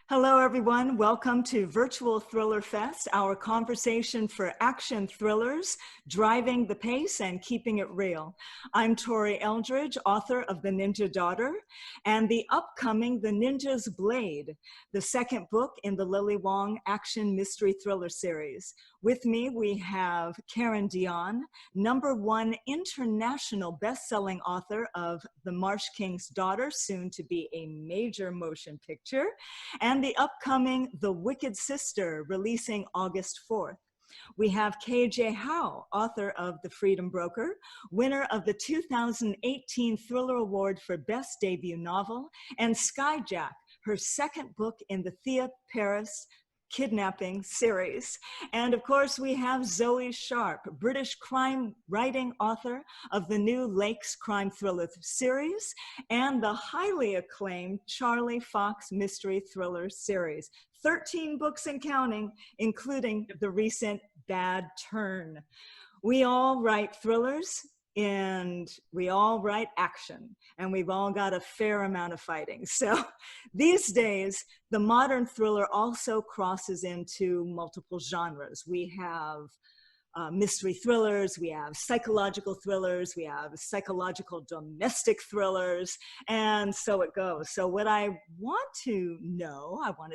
Hello, everyone. Welcome to Virtual Thriller Fest, our conversation for action thrillers, driving the pace and keeping it real. I'm Tori Eldridge, author of The Ninja Daughter and the upcoming The Ninja's Blade, the second book in the Lily Wong action mystery thriller series. With me, we have Karen Dionne, #1 international best-selling author of The Marsh King's Daughter, soon to be a major motion picture, and the upcoming The Wicked Sister, releasing August 4th. We have KJ Howe, author of The Freedom Broker, winner of the 2018 Thriller Award for Best Debut Novel, and Skyjack, her second book in the Thea Paris kidnapping series. And of course, we have Zoe Sharp, British crime writing author of the new Lakes crime thriller series and the highly acclaimed Charlie Fox mystery thriller series. 13 books and counting, including the recent Bad Turn. We all write thrillers and we all write action, and we've all got a fair amount of fighting. So these days, the modern thriller also crosses into multiple genres. We have mystery thrillers, we have psychological thrillers, we have psychological domestic thrillers, and so it goes. So what I want to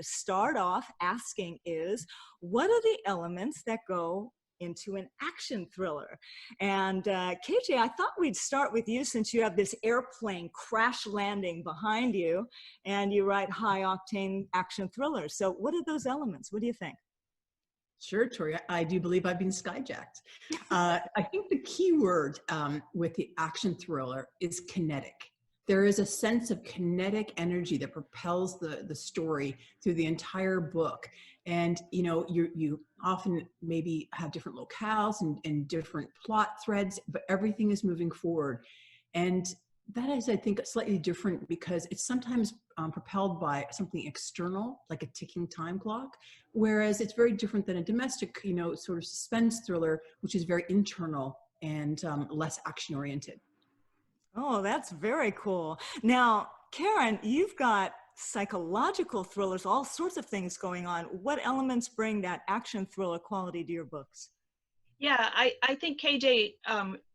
start off asking is, what are the elements that go into an action thriller? And KJ, I thought we'd start with you, since you have this airplane crash landing behind you and you write high octane action thrillers. So what are those elements? What do you think? Sure, Tori. I do believe I've been skyjacked. I think the key word with the action thriller is kinetic. There is a sense of kinetic energy that propels the story through the entire book. And you often maybe have different locales and different plot threads, but everything is moving forward. And that is, I think, slightly different because it's sometimes propelled by something external, like a ticking time clock, whereas it's very different than a domestic, sort of suspense thriller, which is very internal and less action-oriented. Oh, that's very cool. Now, Karen, you've got psychological thrillers, all sorts of things going on. What elements bring that action thriller quality to your books? Yeah, I think KJ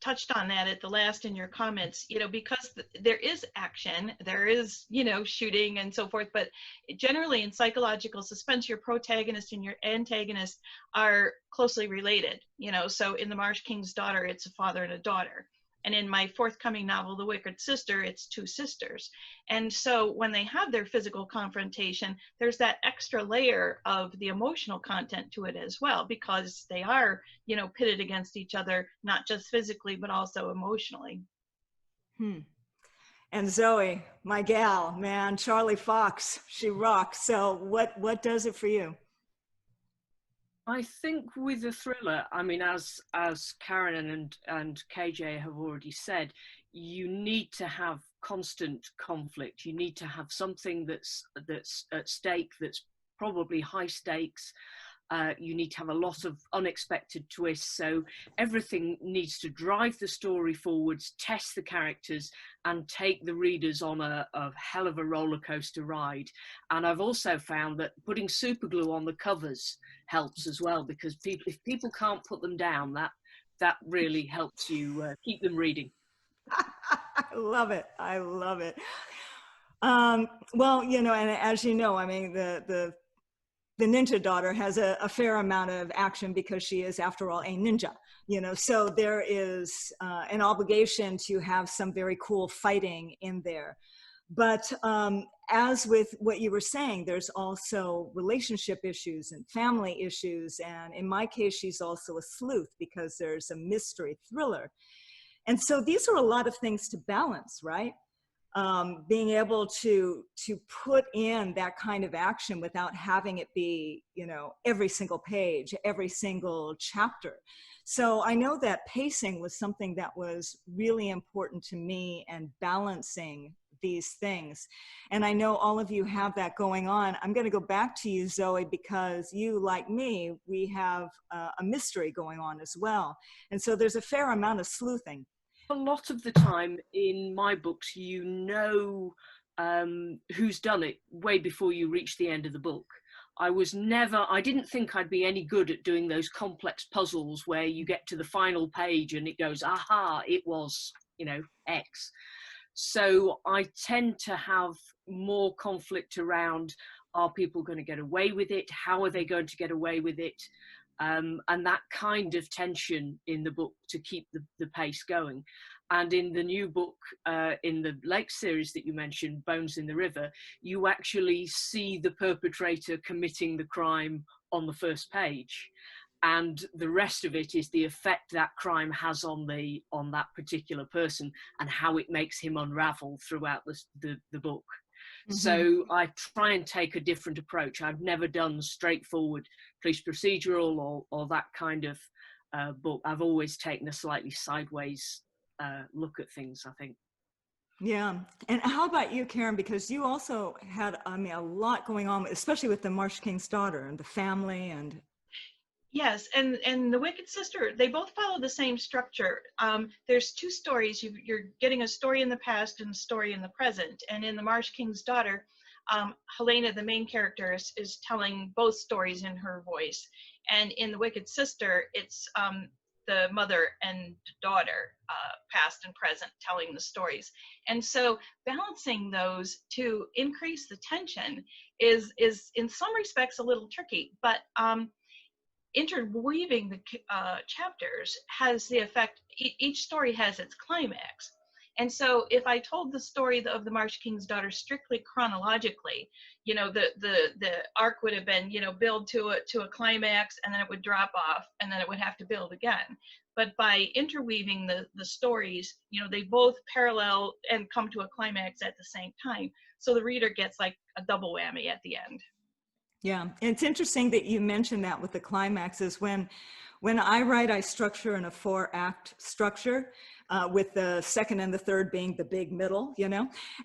touched on that at the last in your comments, because there is action, there is, shooting and so forth, but generally in psychological suspense, your protagonist and your antagonist are closely related, so in The Marsh King's Daughter, it's a father and a daughter. And in my forthcoming novel, The Wicked Sister, it's two sisters. And so when they have their physical confrontation, there's that extra layer of the emotional content to it as well, because they are, pitted against each other, not just physically, but also emotionally. And Zoe, my gal, man, Charlie Fox, she rocks. So what does it for you? I think with the thriller, I mean, as Karen and KJ have already said, you need to have constant conflict. You need to have something that's at stake, that's probably high stakes. You need to have a lot of unexpected twists. So everything needs to drive the story forwards, test the characters, and take the readers on a hell of a roller coaster ride. And I've also found that putting super glue on the covers helps as well, because if people can't put them down, that really helps you keep them reading. I love it. I love it. Well, and as you know, I mean, the Ninja Daughter has a fair amount of action because she is, after all, a ninja, so there is an obligation to have some very cool fighting in there. But as with what you were saying, there's also relationship issues and family issues. And in my case, she's also a sleuth because there's a mystery thriller. And so these are a lot of things to balance, right? Being able to put in that kind of action without having it be, every single page, every single chapter. So I know that pacing was something that was really important to me, and balancing these things. And I know all of you have that going on. I'm going to go back to you, Zoe, because you, like me, we have a mystery going on as well. And so there's a fair amount of sleuthing. A lot of the time in my books, who's done it way before you reach the end of the book. I didn't think I'd be any good at doing those complex puzzles where you get to the final page and it goes, aha, it was, X. So I tend to have more conflict around, are people going to get away with it? How are they going to get away with it? And that kind of tension in the book to keep the pace going. And in the new book, in the Lake series that you mentioned, Bones in the River, you actually see the perpetrator committing the crime on the first page. And the rest of it is the effect that crime has on that particular person and how it makes him unravel throughout the book. Mm-hmm. So I try and take a different approach. I've never done straightforward police procedural or that kind of book. I've always taken a slightly sideways look at things, I think. Yeah. And how about you, Karen? Because you also had, a lot going on, especially with the Marsh King's Daughter and the family and... Yes, and The Wicked Sister, they both follow the same structure. There's two stories. You're getting a story in the past and a story in the present. And in The Marsh King's Daughter, Helena, the main character, is telling both stories in her voice. And in The Wicked Sister, it's the mother and daughter, past and present, telling the stories. And so balancing those to increase the tension is in some respects a little tricky, but interweaving the chapters has the effect, each story has its climax. And so if I told the story of the Marsh King's Daughter strictly chronologically, the arc would have been, build to a climax, and then it would drop off, and then it would have to build again. But by interweaving the stories, they both parallel and come to a climax at the same time. So the reader gets like a double whammy at the end. Yeah, and it's interesting that you mentioned that with the climaxes. When I write, I structure in a 4-act structure, with the second and the third being the big middle,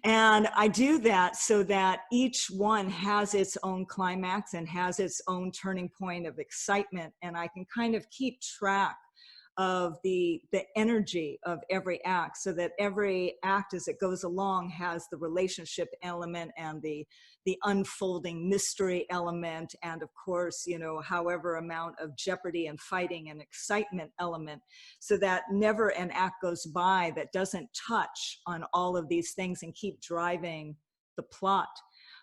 and I do that so that each one has its own climax and has its own turning point of excitement, and I can kind of keep track of the energy of every act, so that every act as it goes along has the relationship element and the unfolding mystery element, and of course, however amount of jeopardy and fighting and excitement element, so that never an act goes by that doesn't touch on all of these things and keep driving the plot.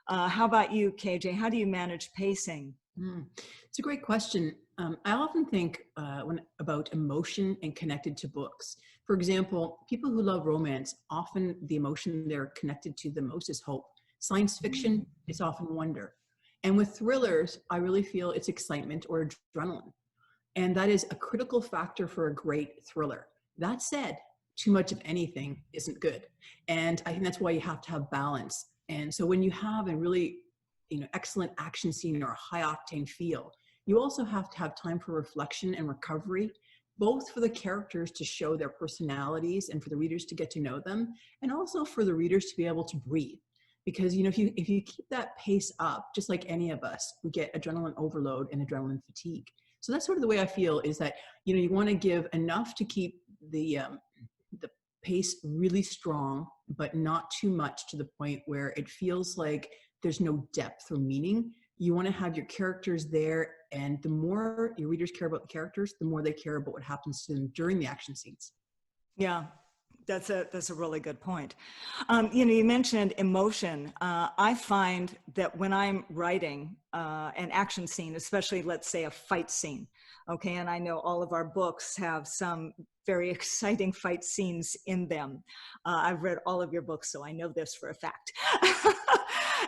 How about you, KJ? How do you manage pacing? It's a great question. I often think about emotion and connected to books. For example, people who love romance, often the emotion they're connected to the most is hope. Science fiction is often wonder. And with thrillers, I really feel it's excitement or adrenaline. And that is a critical factor for a great thriller. That said, too much of anything isn't good. And I think that's why you have to have balance. And so when you have a really excellent action scene or a high octane feel, you also have to have time for reflection and recovery, both for the characters to show their personalities and for the readers to get to know them, and also for the readers to be able to breathe. Because if you keep that pace up, just like any of us, we get adrenaline overload and adrenaline fatigue. So that's sort of the way I feel, is that you want to give enough to keep the pace really strong, but not too much to the point where it feels like there's no depth or meaning. You want to have your characters there, and the more your readers care about the characters, the more they care about what happens to them during the action scenes. Yeah, that's a really good point. You mentioned emotion. I find that when I'm writing an action scene, especially let's say a fight scene, okay, and I know all of our books have some very exciting fight scenes in them. I've read all of your books, so I know this for a fact.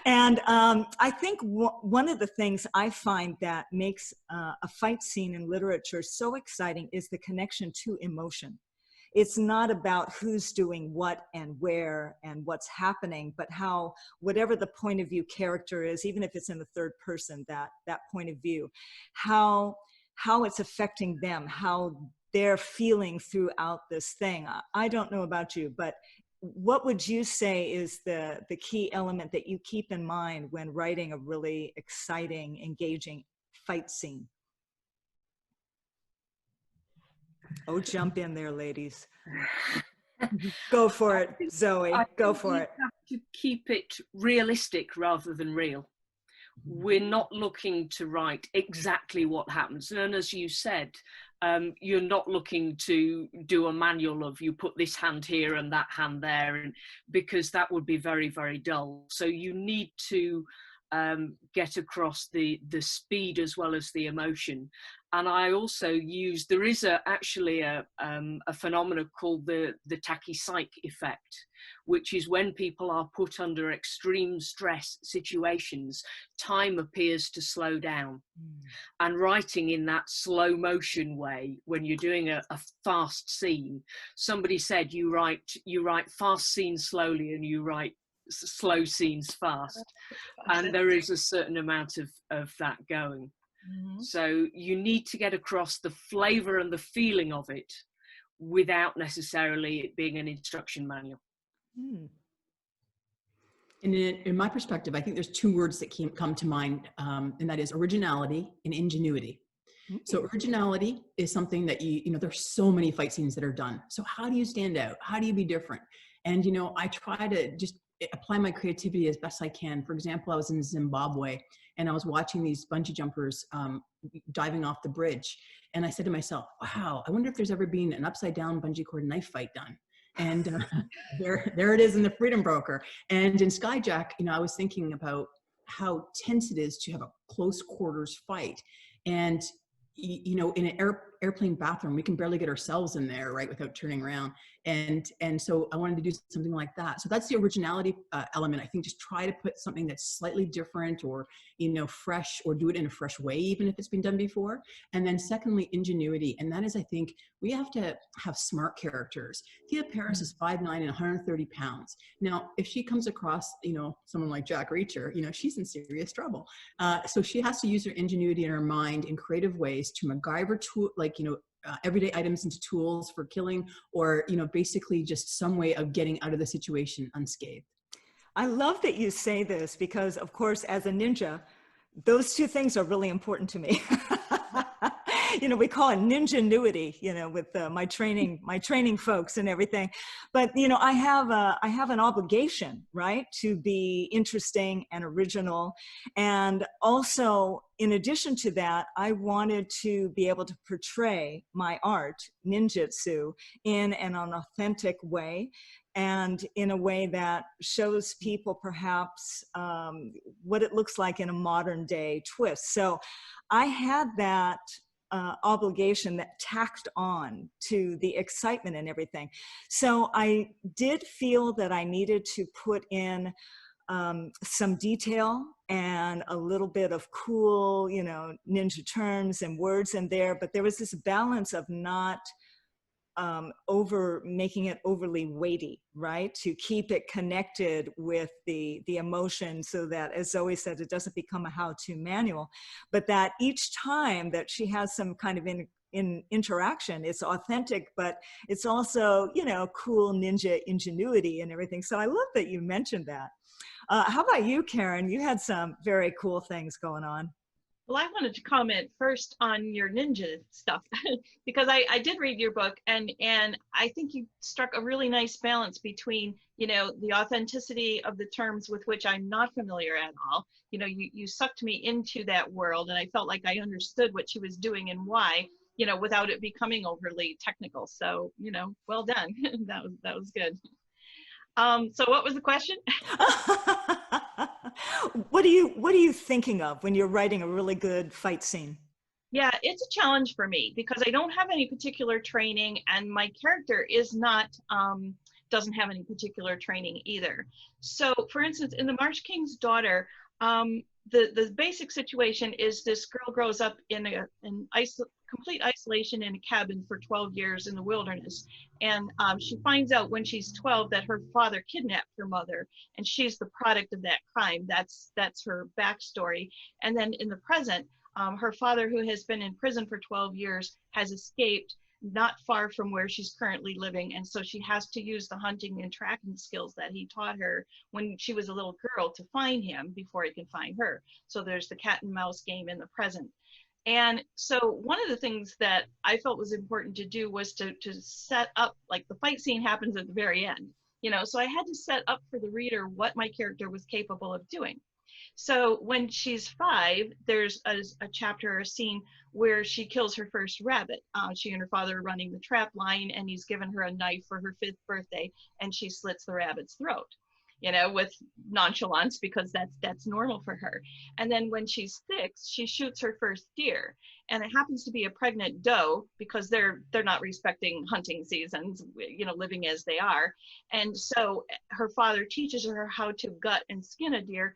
And I think one of the things I find that makes a fight scene in literature so exciting is the connection to emotion. It's not about who's doing what and where and what's happening, but how, whatever the point of view character is, even if it's in the third person, that point of view, how it's affecting them, how they're feeling throughout this thing. I don't know about you, but what would you say is the key element that you keep in mind when writing a really exciting, engaging fight scene? Oh, jump in there, ladies. Go for it, I Zoe. Go think for you it. have to keep it realistic rather than real. We're not looking to write exactly what happens. And as you said, you're not looking to do a manual of you put this hand here and that hand there, and because that would be very, very dull. So you need to get across the speed as well as the emotion. And I also use, there is actually a phenomenon called the tachypsych effect, which is when people are put under extreme stress situations, time appears to slow down. And writing in that slow motion way, when you're doing a fast scene, somebody said you write fast scenes slowly and you write slow scenes fast. And there is a certain amount of that going. So you need to get across the flavor and the feeling of it without necessarily it being an instruction manual. And in my perspective, I think there's two words that come to mind, and that is originality and ingenuity. So originality is something that you know, there's so many fight scenes that are done. So how do you stand out? How do you be different? And, you know, I try to just apply my creativity as best I can. For example, I was in Zimbabwe and I was watching these bungee jumpers diving off the bridge. And I said to myself, wow, I wonder if there's ever been an upside down bungee cord knife fight done. And there it is in the Freedom Broker. And in Skyjack, you know, I was thinking about how tense it is to have a close quarters fight. And, you know, in an airplane bathroom, we can barely get ourselves in there, right, without turning around. And so I wanted to do something like that. So that's the originality element. I think just try to put something that's slightly different, or, you know, fresh, or do it in a fresh way, even if it's been done before. And then secondly, ingenuity. And that is, I think, we have to have smart characters. Thea Paris is 5'9" and 130 pounds. Now, if she comes across, you know, someone like Jack Reacher, you know, she's in serious trouble. So she has to use her ingenuity in her mind in creative ways to MacGyver tool, like, you know, everyday items into tools for killing, or, you know, basically just some way of getting out of the situation unscathed. I love that you say this because, of course, as a ninja, those two things are really important to me. You know, we call it ninja-nuity, you know, with my training folks and everything. But, you know, I have an obligation, right, to be interesting and original. And also, in addition to that, I wanted to be able to portray my art, ninjutsu, in an authentic way, and in a way that shows people perhaps what it looks like in a modern day twist. So I had that obligation that tacked on to the excitement and everything. So I did feel that I needed to put in some detail and a little bit of cool, you know, ninja terms and words in there, but there was this balance of not making it overly weighty, right? To keep it connected with the emotion, so that, as Zoe said, it doesn't become a how-to manual, but that each time that she has some kind of in interaction, it's authentic, but it's also, you know, cool ninja ingenuity and everything. So I love that you mentioned that. How about you, Karen? You had some very cool things going on. Well, I wanted to comment first on your ninja stuff because I did read your book, and I think you struck a really nice balance between, you know, the authenticity of the terms with which I'm not familiar at all. You know, you sucked me into that world, and I felt like I understood what she was doing and why, you know, without it becoming overly technical. So, you know, well done. that was good. So what was the question? What are you thinking of when you're writing a really good fight scene? Yeah, it's a challenge for me because I don't have any particular training, and my character is not doesn't have any particular training either. So, for instance, in The Marsh King's Daughter, the basic situation is this girl grows up in complete isolation in a cabin for 12 years in the wilderness. And she finds out when she's 12 that her father kidnapped her mother, and she's the product of that crime. That's her backstory. And then in the present, her father, who has been in prison for 12 years, has escaped not far from where she's currently living. And so she has to use the hunting and tracking skills that he taught her when she was a little girl to find him before he can find her. So there's the cat and mouse game in the present. And so one of the things that I felt was important to do was to set up, like the fight scene happens at the very end, so I had to set up for the reader what my character was capable of doing. So when she's 5, there's a chapter or a scene where she kills her first rabbit. She and her father are running the trap line, and he's given her a knife for her 5th birthday, and she slits the rabbit's throat, with nonchalance, because that's normal for her. And then when she's 6, she shoots her first deer, and it happens to be a pregnant doe, because they're not respecting hunting seasons, living as they are. And so her father teaches her how to gut and skin a deer,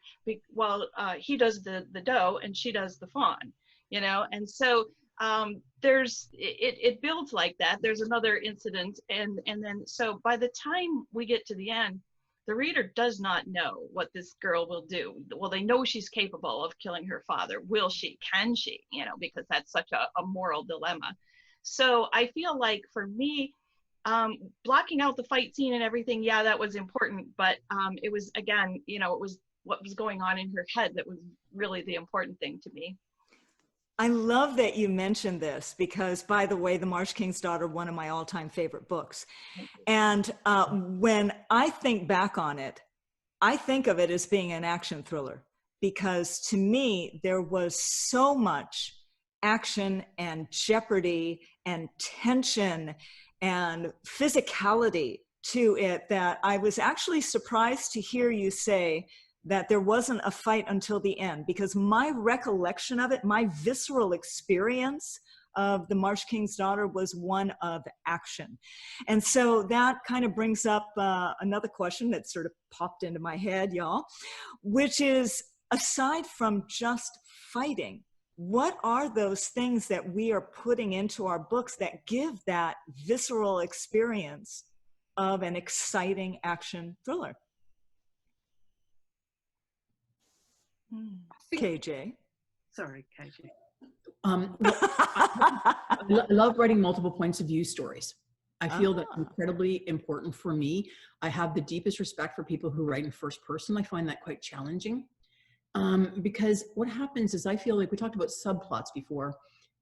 while he does the doe and she does the fawn, and so it builds like that. There's another incident, and then so by the time we get to the end, the reader does not know what this girl will do. Well, they know she's capable of killing her father. Will she? Can she? Because that's such a moral dilemma. So I feel like for me, blocking out the fight scene and everything, yeah, that was important. But it was, again, it was what was going on in her head that was really the important thing to me. I love that you mentioned this because, by the way, The Marsh King's Daughter, one of my all-time favorite books. And when I think back on it, I think of it as being an action thriller because to me, there was so much action and jeopardy and tension and physicality to it that I was actually surprised to hear you say that there wasn't a fight until the end, because my recollection of it, my visceral experience of The Marsh King's Daughter was one of action. And so that kind of brings up another question that sort of popped into my head, y'all, which is, aside from just fighting, what are those things that we are putting into our books that give that visceral experience of an exciting action thriller? KJ. Sorry, KJ. I love writing multiple points of view stories. I feel that's incredibly important for me. I have the deepest respect for people who write in first person. I find that quite challenging because what happens is I feel like we talked about subplots before,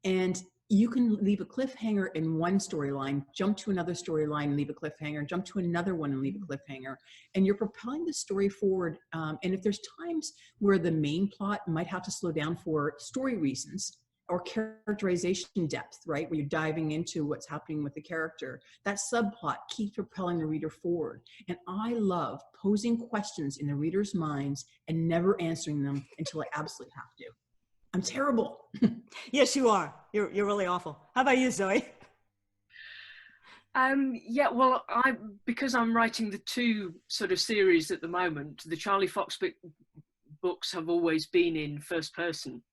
and you can leave a cliffhanger in one storyline, jump to another storyline and leave a cliffhanger, jump to another one and leave a cliffhanger, and you're propelling the story forward. And if there's times where the main plot might have to slow down for story reasons or characterization depth, right, where you're diving into what's happening with the character, that subplot keeps propelling the reader forward. And I love posing questions in the reader's minds and never answering them until I absolutely have to. I'm terrible. Yes, you are. You're really awful. How about you, Zoe? Yeah, well, because I'm writing the 2 sort of series at the moment, the Charlie Fox books have always been in first person.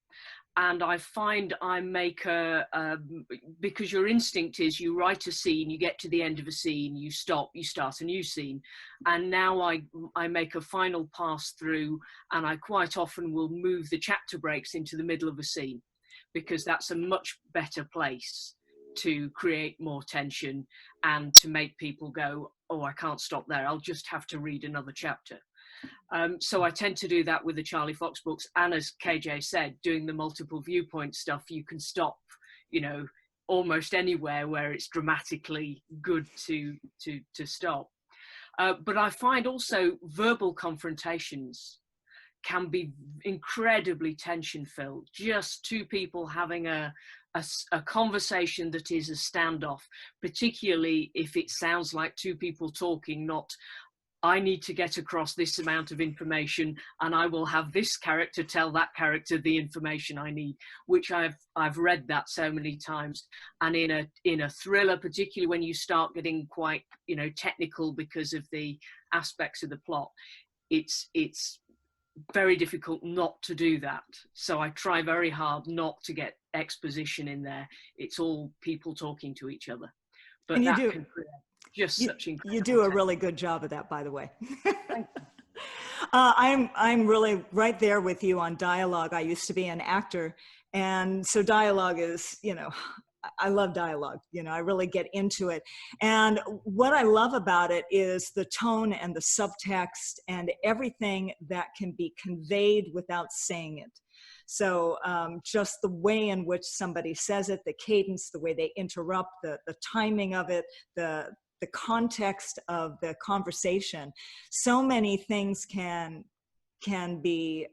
And I find I make because your instinct is you write a scene, you get to the end of a scene, you stop, you start a new scene. And now I make a final pass through, and I quite often will move the chapter breaks into the middle of a scene because that's a much better place to create more tension and to make people go, oh, I can't stop there. I'll just have to read another chapter. So I tend to do that with the Charlie Fox books. And as KJ said, doing the multiple viewpoint stuff, you can stop, almost anywhere where it's dramatically good to stop. But I find also verbal confrontations can be incredibly tension filled. Just 2 people having a conversation that is a standoff, particularly if it sounds like 2 people talking, not I need to get across this amount of information and I will have this character tell that character the information I need, which I've read that so many times. And in a thriller, particularly when you start getting quite, technical because of the aspects of the plot, it's very difficult not to do that. So I try very hard not to get exposition in there. It's all people talking to each other. But and that can create just such incredible you do a really good job of that, by the way. I'm really right there with you on dialogue. I used to be an actor, and so dialogue is, I love dialogue. You know, I really get into it. And what I love about it is the tone and the subtext and everything that can be conveyed without saying it. So just the way in which somebody says it, the cadence, the way they interrupt, the timing of it, the context of the conversation. So many things can be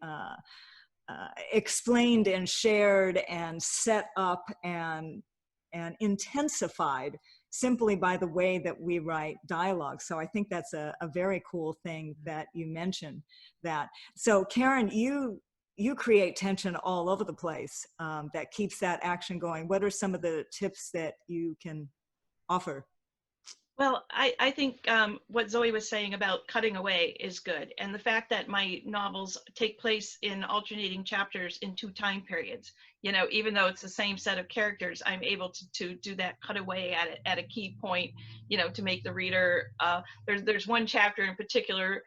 explained and shared and set up and intensified simply by the way that we write dialogue. So I think that's a very cool thing that you mentioned that. So Karen, you create tension all over the place that keeps that action going. What are some of the tips that you can offer? Well, I think what Zoe was saying about cutting away is good. And the fact that my novels take place in alternating chapters in 2 time periods, you know, even though it's the same set of characters, I'm able to do that cutaway at a key point, you know, to make the reader, there's one chapter in particular,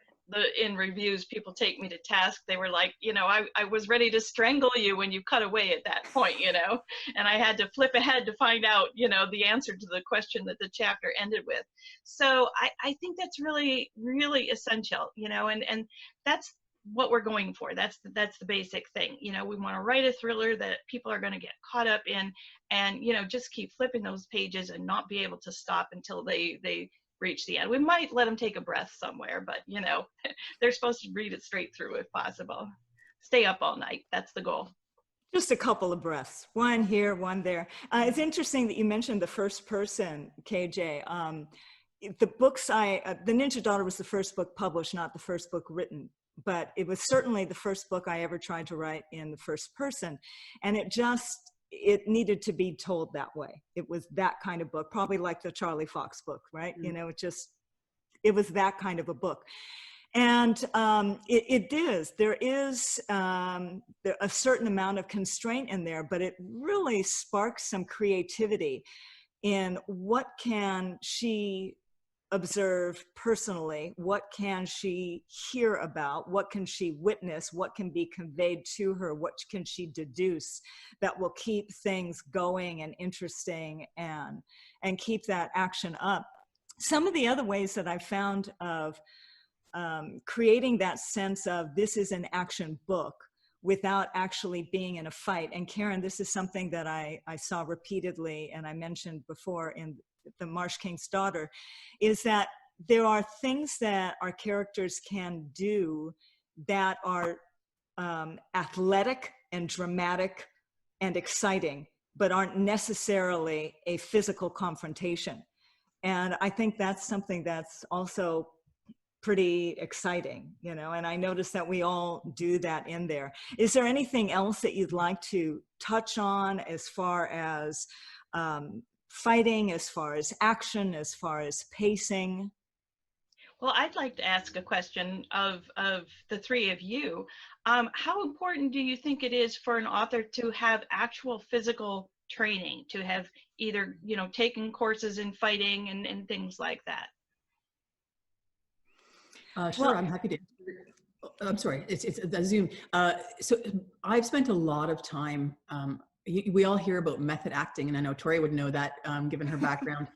in reviews, people take me to task. They were like, you know, I was ready to strangle you when you cut away at that point, you know, and I had to flip ahead to find out, you know, the answer to the question that the chapter ended with. So I think that's really, really essential, you know, and that's what we're going for. That's the basic thing. You know, we want to write a thriller that people are going to get caught up in and, you know, just keep flipping those pages and not be able to stop until they reach the end. We might let them take a breath somewhere, but you know, they're supposed to read it straight through if possible. Stay up all night. That's the goal. Just a couple of breaths, one here, one there. It's interesting that you mentioned the first person, KJ. The books the Ninja Daughter was the first book published, not the first book written, but it was certainly the first book I ever tried to write in the first person. And it needed to be told that way. It was that kind of book, probably like the Charlie Fox book, right? Mm-hmm. You know, it was that kind of a book. And there is a certain amount of constraint in there, but it really sparks some creativity in what can she observe personally, what can she hear about, what can she witness, what can be conveyed to her, what can she deduce that will keep things going and interesting and keep that action up. Some of the other ways that I found of creating that sense of this is an action book without actually being in a fight. And Karen, this is something that I saw repeatedly and I mentioned before in The Marsh King's Daughter, is that there are things that our characters can do that are athletic and dramatic and exciting, but aren't necessarily a physical confrontation. And I think that's something that's also pretty exciting, you know, and I noticed that we all do that in there. Is there anything else that you'd like to touch on as far as fighting, as far as action, as far as pacing? Well, I'd like to ask a question of the three of you. How important do you think it is for an author to have actual physical training, to have either, you know, taken courses in fighting and things like that? Sure, well, I'm happy to. I'm sorry, it's the Zoom. So I've spent a lot of time, we all hear about method acting, and I know Tori would know that given her background.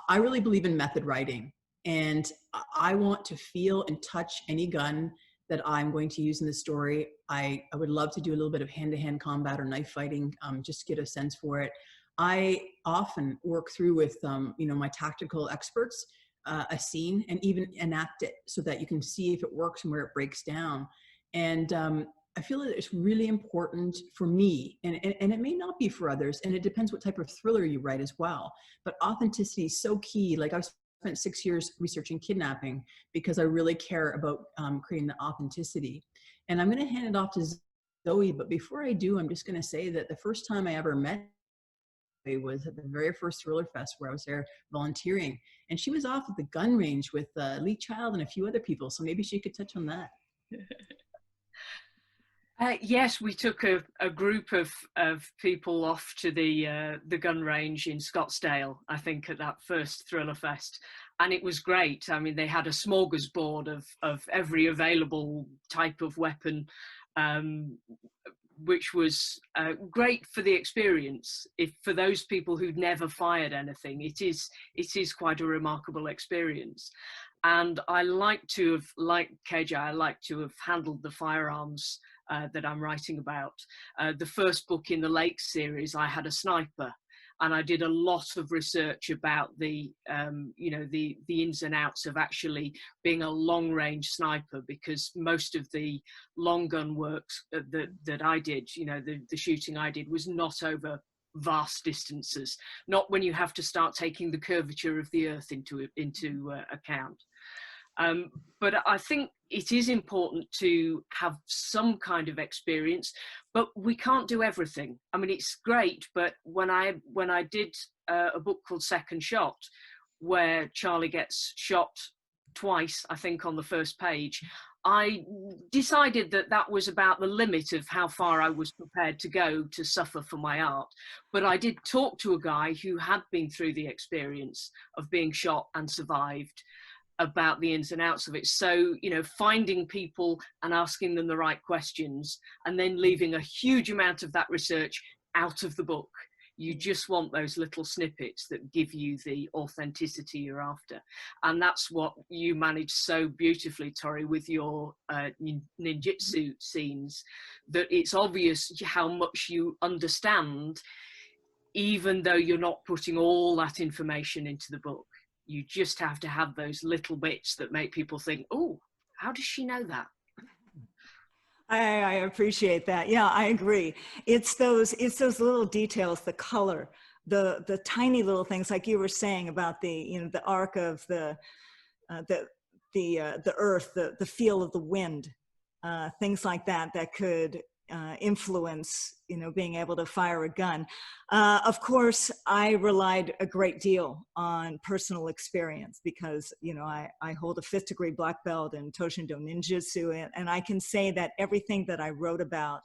I really believe in method writing, and I want to feel and touch any gun that I'm going to use in the story. I would love to do a little bit of hand-to-hand combat or knife fighting, just to get a sense for it. I often work through with you know, my tactical experts a scene and even enact it so that you can see if it works and where it breaks down. And I feel that it's really important for me, and it may not be for others, and it depends what type of thriller you write as well. But authenticity is so key. Like, I've spent 6 years researching kidnapping because I really care about creating the authenticity. And I'm going to hand it off to Zoe, but before I do, I'm just going to say that the first time I ever met was at the very first Thriller Fest where I was there volunteering, and she was off at the gun range with Lee Child and a few other people, so maybe she could touch on that. Yes, we took a group of people off to the gun range in Scottsdale, I think, at that first Thriller Fest, and it was great. I mean, they had a smorgasbord of every available type of weapon, which was great for the experience. If for those people who'd never fired anything, it is quite a remarkable experience. And I like to have, like KJ, I like to have handled the firearms that I'm writing about. The first book in the Lakes series, I had a sniper, and I did a lot of research about the ins and outs of actually being a long-range sniper, because most of the long gun works that I did, the shooting I did, was not over vast distances, not when you have to start taking the curvature of the earth into account. But I think it is important to have some kind of experience, but we can't do everything. I mean, it's great, but when I did a book called Second Shot, where Charlie gets shot twice, I think, on the first page, I decided that was about the limit of how far I was prepared to go to suffer for my art. But I did talk to a guy who had been through the experience of being shot and survived, about the ins and outs of it. So, finding people and asking them the right questions, and then leaving a huge amount of that research out of the book. You just want those little snippets that give you the authenticity you're after. And that's what you manage so beautifully, Tori, with your ninjutsu scenes, that it's obvious how much you understand, even though you're not putting all that information into the book. You just have to have those little bits that make people think, oh, how does she know that? I appreciate that. Yeah, I agree. It's those little details, the color, the tiny little things, like you were saying about the arc of the earth, the feel of the wind, things like that could influence, being able to fire a gun. Of course, I relied a great deal on personal experience because, I hold a 5th degree black belt in Toshindo Ninjutsu, and I can say that everything that I wrote about,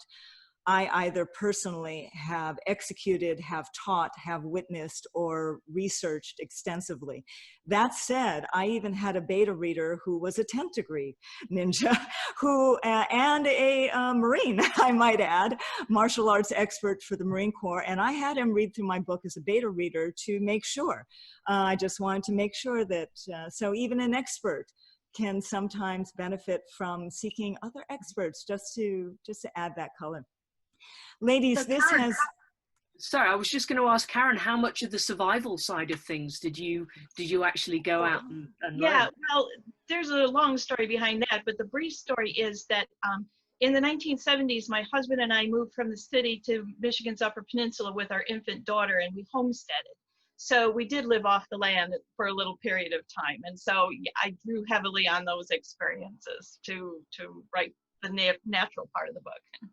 I either personally have executed, have taught, have witnessed, or researched extensively. That said, I even had a beta reader who was a 10th degree ninja, and a Marine, I might add, martial arts expert for the Marine Corps. And I had him read through my book as a beta reader to make sure. I just wanted to make sure that, so even an expert can sometimes benefit from seeking other experts just to add that color. Ladies, So Karen, sorry, I was just going to ask Karen, how much of the survival side of things did you actually go out and yeah, learn? well, there's a long story behind that, but the brief story is that in the 1970s, my husband and I moved from the city to Michigan's Upper Peninsula with our infant daughter, and we homesteaded. So we did live off the land for a little period of time. And so I drew heavily on those experiences to write the natural part of the book.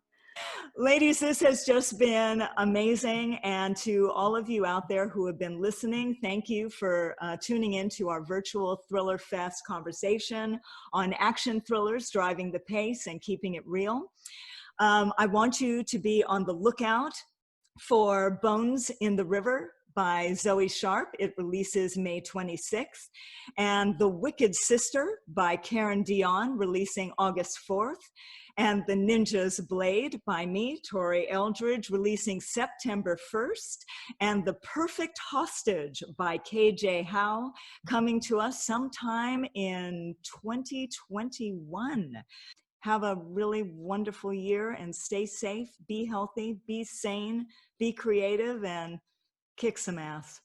Ladies, this has just been amazing. And to all of you out there who have been listening, thank you for tuning in to our virtual Thriller Fest conversation on action thrillers, driving the pace and keeping it real. I want you to be on the lookout for Bones in the River by Zoe Sharp. It releases May 26th. And The Wicked Sister by Karen Dion, releasing August 4th. And The Ninja's Blade by me, Tori Eldridge, releasing September 1st. And The Perfect Hostage by KJ Howe, coming to us sometime in 2021. Have a really wonderful year and stay safe, be healthy, be sane, be creative, and kick some ass.